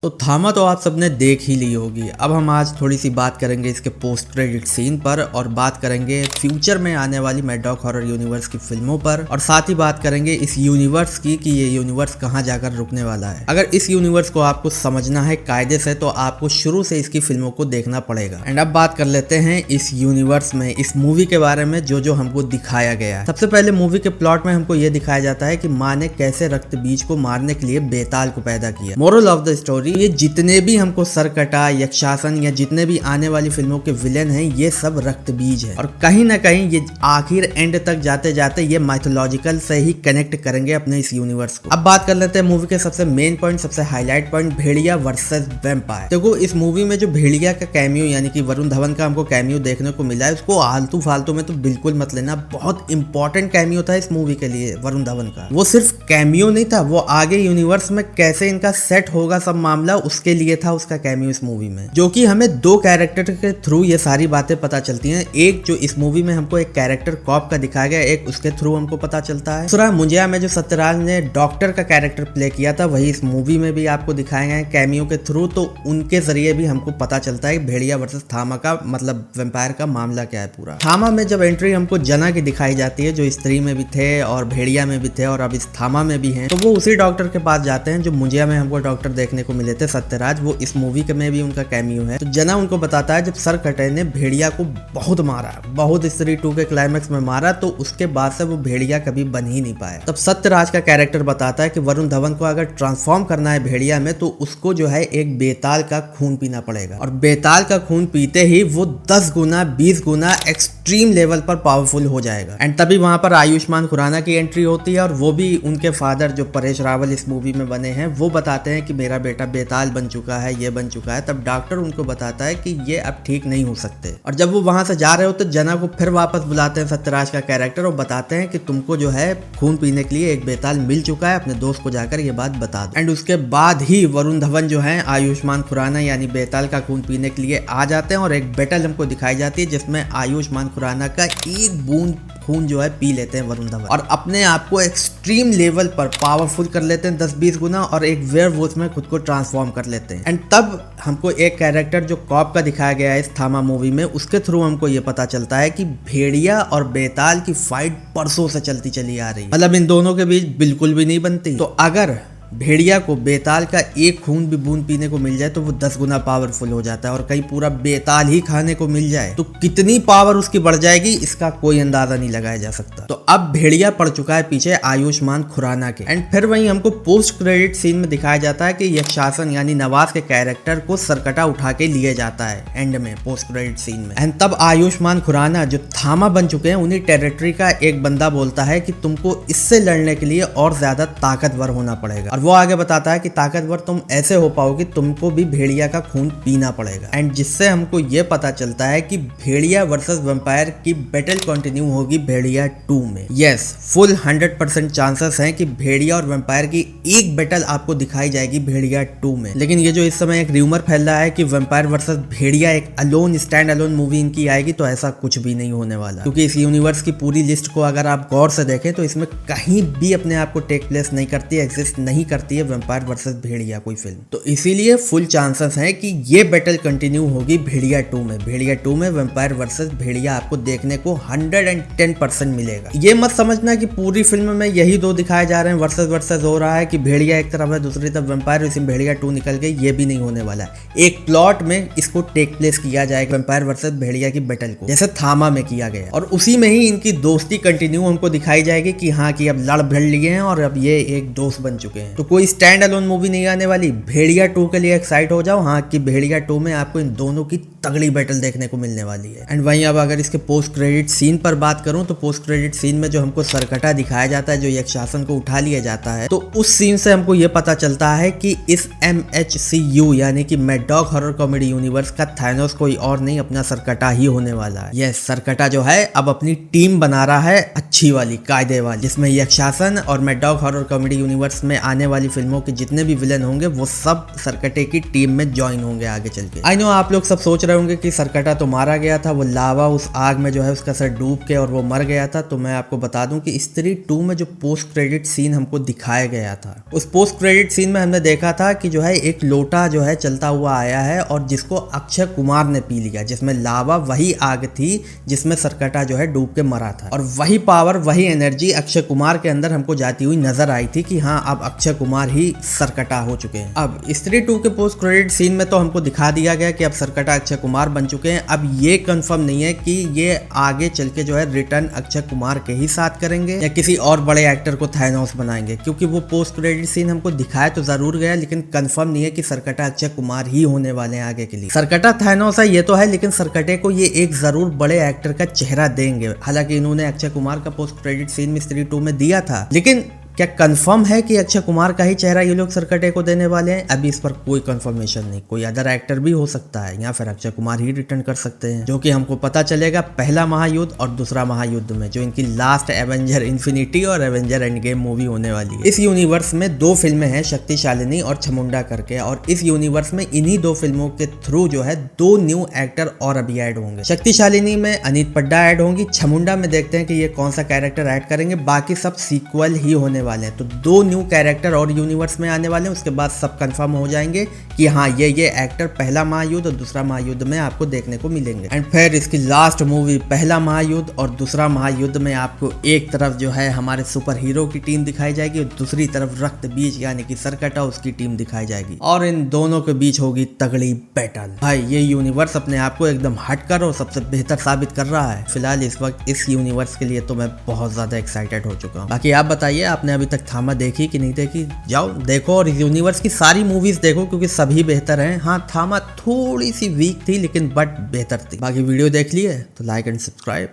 तो थामा तो आप सबने देख ही ली होगी। अब हम आज थोड़ी सी बात करेंगे इसके पोस्ट क्रेडिट सीन पर और बात करेंगे फ्यूचर में आने वाली मैड डॉग हॉरर यूनिवर्स की फिल्मों पर और साथ ही बात करेंगे इस यूनिवर्स की कि ये यूनिवर्स कहां जाकर रुकने वाला है। अगर इस यूनिवर्स को आपको समझना है कायदे से तो आपको शुरू से इसकी फिल्मों को देखना पड़ेगा। एंड अब बात कर लेते हैं इस यूनिवर्स में इस मूवी के बारे में जो हमको दिखाया गया है। सबसे पहले मूवी के प्लॉट में हमको ये दिखाया जाता है कि माँ ने कैसे रक्त बीज को मारने के लिए बेताल को पैदा किया। मोरल ऑफ द स्टोरी, ये जितने भी हमको सरकटा, यक्षासन या जितने भी आने वाली फिल्मों के विलेन हैं ये सब रक्त बीज है और कहीं ना कहीं ये आखिर एंड तक जाते जाते ये माइथोलॉजिकल से ही कनेक्ट करेंगे अपने इस यूनिवर्स को। अब बात कर लेते हैं मूवी के सबसे मेन पॉइंट, सबसे हाईलाइट पॉइंट, भेड़िया वर्सेस वैम्पायर। देखो इस मूवी में जो भेड़िया का कैमियो यानी कि वरुण धवन का हमको कैमियो देखने को मिला है उसको आलतू फालतू में तो बिल्कुल मत लेना। बहुत इंपॉर्टेंट कैमियो था इस मूवी के लिए वरुण धवन का। वो सिर्फ कैमियो नहीं था, वो आगे यूनिवर्स में कैसे इनका सेट होगा सब मामला उसके लिए था उसका कैमियो इस मूवी में, जो कि हमें दो कैरेक्टर के थ्रू ये सारी बातें पता चलती हैं। एक जो इस मूवी में हमको एक कैरेक्टर कॉप का दिखाया गया, एक उसके थ्रू हमको पता चलता है। दूसरा मुंजिया में जो सत्यराज ने डॉक्टर का कैरेक्टर प्ले किया था वही इस मूवी में भी आपको दिखाए गए कैमियो के थ्रू, तो उनके जरिए भी हमको पता चलता है भेड़िया वर्सेस थामा का मतलब वेम्पायर का मामला क्या है पूरा। थामा में जब एंट्री हमको जना की दिखाई जाती है जो स्त्री में भी थे और भेड़िया में भी थे और अब इस थामा में भी हैं, तो वो उसी डॉक्टर के पास जाते हैं जो मुंजिया में हमको डॉक्टर देखने को मिले थे सत्यराज, वो इस मूवी में भी उनका कैमियो है। तो जना उनको बताता है जब सरकटे ने भेड़िया को बहुत मारा, बहुत स्त्री 2 के क्लाइमैक्स में मारा, तो उसके बाद से वो भेड़िया कभी बन ही नहीं पाया। तब सत्यराज का कैरेक्टर बताता है कि वरुण धवन को अगर ट्रांसफॉर्म करना है भेड़िया में तो उसको जो है एक बेताल का खून पीना पड़ेगा और बेताल का खून पीते ही वो 10 गुना 20 गुना एक्सट्रीम लेवल पर पावरफुल हो जाएगा। एंड तभी वहां पर आयुष्मान खुराना की एंट्री होती है और वो भी उनके फादर जो परेश रावल इस मूवी में बने हैं वो बताते हैं कि मेरा बेटा बेताल बन चुका है, ये बन चुका है। तब डॉक्टर उनको बताता है कि ये अब ठीक नहीं हो सकते और जब वो वहां से जा रहे हो तो जना को फिर वापस बुलाते हैं सत्यराज का कैरेक्टर और बताते हैं कि तुमको जो है खून पीने के लिए एक बेताल मिल चुका है, अपने दोस्त को जाकर ये बात बता दो। एंड उसके बाद ही वरुण धवन जो है आयुष्मान खुराना यानी बेताल का खून पीने के लिए आ जाते हैं और एक बैटल हमको दिखाई जाती है जिसमें आयुष्मान खुराना का एक बूंद खून जो है पी लेते हैं वरुण धवन और अपने आप को एक्सट्रीम लेवल पर पावरफुल कर लेते हैं 10-20 गुना और एक वेयरवुल्फ में खुद को ट्रांसफॉर्म कर लेते हैं। एंड तब हमको एक कैरेक्टर जो कॉप का दिखाया गया है इस थामा मूवी में उसके थ्रू हमको ये पता चलता है कि भेड़िया और बेताल की फाइट परसों से चलती चली आ रही है, मतलब इन दोनों के बीच बिल्कुल भी नहीं बनती। तो अगर भेड़िया को बेताल का एक खून भी बूंद पीने को मिल जाए तो वो 10 गुना पावरफुल हो जाता है और कहीं पूरा बेताल ही खाने को मिल जाए तो कितनी पावर उसकी बढ़ जाएगी इसका कोई अंदाजा नहीं लगाया जा सकता। तो अब भेड़िया पड़ चुका है पीछे आयुष्मान खुराना के। एंड फिर वहीं हमको पोस्ट क्रेडिट सीन में दिखाया जाता है कि यक्षासन यानी नवाज के कैरेक्टर को सरकटा उठा के लिए जाता है एंड में पोस्ट क्रेडिट सीन में। एंड तब आयुष्मान खुराना जो थामा बन चुके हैं उन्हीं टेरिटरी का एक बंदा बोलता है कि तुमको इससे लड़ने के लिए और ज्यादा ताकतवर होना पड़ेगा और वो आगे बताता है कि ताकतवर तुम ऐसे हो पाओगे तुमको भी भेड़िया का खून पीना पड़ेगा। एंड जिससे हमको ये पता चलता है कि भेड़िया वर्सेस वैम्पायर की बैटल कंटिन्यू होगी भेड़िया 2 में। यस, फुल 100% चांसेस हैं कि भेड़िया और वैम्पायर की एक बैटल आपको दिखाई जाएगी भेड़िया 2 में। लेकिन ये जो इस समय एक र्यूमर फैल रहा है कि वैम्पायर वर्सेस भेड़िया एक अलोन स्टैंड अलोन मूवी इनकी आएगी, तो ऐसा कुछ भी नहीं होने वाला, क्योंकि इस यूनिवर्स की पूरी लिस्ट को अगर आप गौर से देखें तो इसमें कहीं भी अपने आप को टेक प्लेस नहीं करती, एग्जिस्ट नहीं करती है वैम्पायर वर्सेस भेड़िया कोई फिल्म। तो इसीलिए फुल चांसेस हैं कि ये बैटल कंटिन्यू होगी भेड़िया 2 में। भेड़िया 2 में वैम्पायर वर्सेस भेड़िया आपको देखने को 110% मिलेगा। ये मत समझना कि पूरी फिल्म में यही दो दिखाए जा रहे हैं, वर्सेस हो रहा है कि भेड़िया एक तरफ है दूसरी तरफ वैम्पायर, इसमें भेड़िया 2 निकल गई, ये भी नहीं होने वाला है। एक प्लॉट में इसको टेक प्लेस किया जाएगा वैम्पायर वर्सेस भेड़िया की बैटल को, जैसे थामा में किया गया, और उसी में ही इनकी दोस्ती कंटिन्यू हमको दिखाई जाएगी कि हाँ कि अब लड़ भिड़ लिए हैं और अब ये एक दोस्त बन चुके हैं। तो कोई स्टैंड अलोन मूवी नहीं आने वाली। भेड़िया 2 के लिए एक्साइट हो जाओ, हाँ कि भेड़िया 2 में आपको इन दोनों की तगड़ी बैटल देखने को मिलने वाली है। एंड वहीं अब अगर इसके पोस्ट क्रेडिट सीन पर बात करूं तो पोस्ट क्रेडिट सीन में जो हमको सरकटा दिखाया जाता है, जो यक्षासन को उठा लिया जाता है, तो उस सीन से हमको ये पता चलता है कि इस MHCU यानी कि mad dog horror comedy universe का थानोस कोई और नहीं, अपना सरकटा ही होने वाला है। यस, सरकटा जो है अब अपनी टीम बना रहा है अच्छी वाली, कायदे वाली, जिसमें यक्षासन और mad dog horror comedy universe में आने वाली फिल्मों के जितने भी विलन होंगे वो सब सरकटे की टीम में ज्वाइन होंगे आगे चल के। आई नो आप लोग सब सोच रहे होंगे कि सरकटा तो मारा गया था, वो लावा उस आग में जो है उसका सर डूब के और वो मर गया था। तो मैं आपको बता दूं कि स्त्री 2 में जो पोस्ट क्रेडिट सीन हमको दिखाया गया था, उस पोस्ट क्रेडिट सीन में हमने देखा था कि जो है एक लोटा जो है चलता हुआ आया है और जिसको अक्षय कुमार ने पी लिया, जिसमें लावा वही आग थी जिसमें सरकटा जो है डूब के मरा था। और वही पावर, वही एनर्जी अक्षय कुमार के अंदर हमको जाती हुई नजर आई थी कि हाँ अब अक्षय कुमार ही सरकटा हो चुके हैं। अब स्त्री 2 के पोस्ट क्रेडिट सीन में तो हमको दिखा दिया गया कि अब सरकटा अक्षय कुमार बन चुके हैं। अब ये कंफर्म नहीं है कि ये आगे चल के जो है रिटर्न अक्षय कुमार के ही साथ करेंगे या किसी और बड़े एक्टर को थैनोस बनाएंगे, क्योंकि वो पोस्ट क्रेडिट सीन हमको दिखाया तो जरूर गया लेकिन कंफर्म नहीं है कि सरकटा अक्षय कुमार ही होने वाले हैं आगे के लिए। सरकटा थैनोस है ये तो है, लेकिन सरकटे को ये एक जरूर बड़े एक्टर का चेहरा देंगे। हालांकि इन्होंने अक्षय कुमार का पोस्ट क्रेडिट सीन में स्त्री 2 में दिया था, लेकिन क्या कंफर्म है कि अक्षय कुमार का ही चेहरा ये लोग सरकटे को देने वाले हैं? अभी इस पर कोई कंफर्मेशन नहीं। कोई अदर एक्टर भी हो सकता है या फिर अक्षय कुमार ही रिटर्न कर सकते हैं, जो कि हमको पता चलेगा पहला महायुद्ध और दूसरा महायुद्ध में, जो इनकी लास्ट एवेंजर इन्फिनिटी और एवेंजर एंड गेम मूवी होने वाली है। इस यूनिवर्स में 2 फिल्में हैं, शक्तिशालिनी और छमुंडा करके, और इस यूनिवर्स में इन्हीं 2 फिल्मों के थ्रू जो है 2 न्यू एक्टर और अभी ऐड होंगे। शक्तिशालिनी में अनीत पड्डा ऐड होंगी, छमुंडा में देखते हैं कि ये कौन सा कैरेक्टर ऐड करेंगे, बाकी सब सीक्वल ही होने वाले हैं। तो 2 न्यू कैरेक्टर और यूनिवर्स में आने वाले हैं, उसके बाद सब कंफर्म हो जाएंगे कि हाँ ये एक्टर पहला महायुद्ध और दूसरा महायुद्ध में आपको देखने को मिलेंगे। एंड फिर इसकी लास्ट मूवी पहला महायुद्ध और दूसरा महायुद्ध में आपको एक तरफ जो है हमारे सुपर हीरो की टीम दिखाई जाएगी और दूसरी तरफ रक्त बीज यानी कि सरकटा उसकी टीम दिखाई जाएगी, और इन दोनों के बीच होगी तगड़ी बैटल। भाई ये यूनिवर्स अपने आप को एकदम हटकर और सबसे बेहतर साबित कर रहा है। फिलहाल इस वक्त इस यूनिवर्स के लिए तो मैं बहुत ज्यादा एक्साइटेड हो चुका हूँ। बाकी आप बताइए, आपने अभी तक थामा देखी कि नहीं देखी? जाओ देखो और इस यूनिवर्स की सारी मूवीज देखो क्योंकि सभी बेहतर हैं। हाँ थामा थोड़ी सी वीक थी लेकिन बट बेहतर थी। बाकी वीडियो देख लिए तो लाइक एंड सब्सक्राइब।